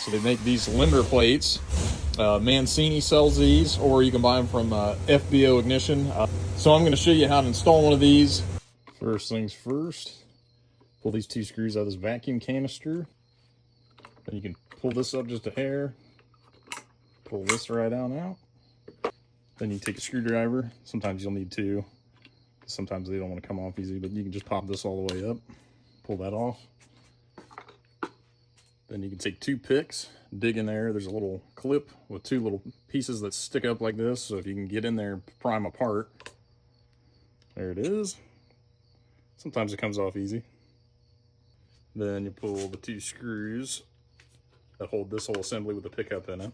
So they make these limiter plates. Mancini sells these, or you can buy them from FBO Ignition. So I'm going to show you how to install one of these. First things first, pull these 2 screws out of this vacuum canister. Then you can pull this up just a hair. Pull this right out. Then you take a screwdriver. Sometimes you'll need 2. Sometimes they don't want to come off easy, but you can just pop this all the way up. Pull that off. Then you can take 2 picks, dig in there. There's a little clip with 2 little pieces that stick up like this. So if you can get in there and pry them apart. There it is. Sometimes it comes off easy. Then you pull the 2 screws that hold this whole assembly with the pickup in it.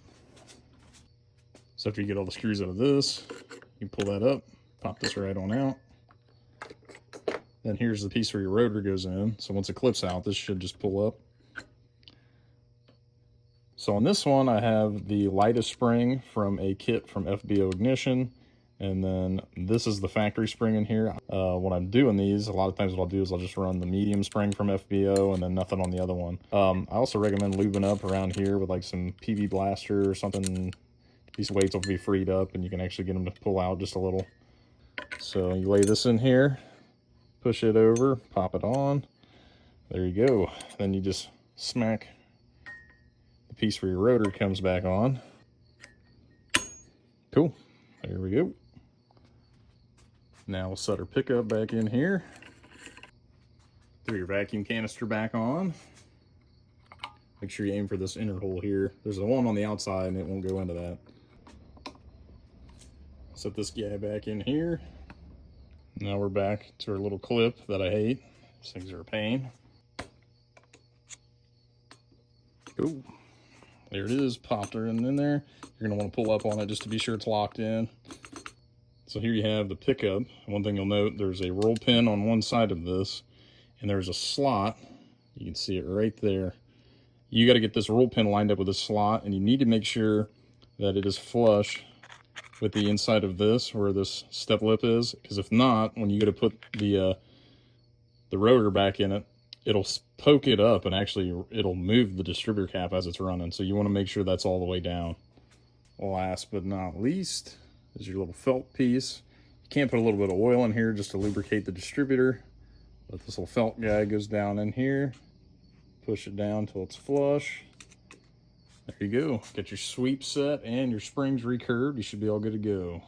So after you get all the screws out of this, you pull that up, pop this right on out. Then here's the piece where your rotor goes in. So once it clips out, this should just pull up. So on this one, I have the lightest spring from a kit from FBO Ignition. And then this is the factory spring in here. When I'm doing these, a lot of times what I'll do is I'll just run the medium spring from FBO and then nothing on the other one. I also recommend lubing up around here with like some PV Blaster or something. These weights will be freed up and you can actually get them to pull out just a little. So you lay this in here, push it over, pop it on. There you go. Then you just smack the piece where your rotor comes back on. Cool. There we go. Now we'll set our pickup back in here. Throw your vacuum canister back on. Make sure you aim for this inner hole here. There's the one on the outside and it won't go into that. Set this guy back in here. Now we're back to our little clip that I hate. These things are a pain. Cool. There it is, popped her in there. You're gonna want to pull up on it just to be sure it's locked in. So here you have the pickup. One thing you'll note, there's a roll pin on one side of this, and there's a slot. You can see it right there. You got to get this roll pin lined up with this slot, and you need to make sure that it is flush with the inside of this, where this step lip is, because if not, when you go to put the rotor back in it, it'll poke it up and actually it'll move the distributor cap as it's running. So you want to make sure that's all the way down. Last but not least is your little felt piece. You can put a little bit of oil in here just to lubricate the distributor. But this little felt guy goes down in here. Push it down till it's flush. There you go. Get your sweep set and your springs recurved. You should be all good to go.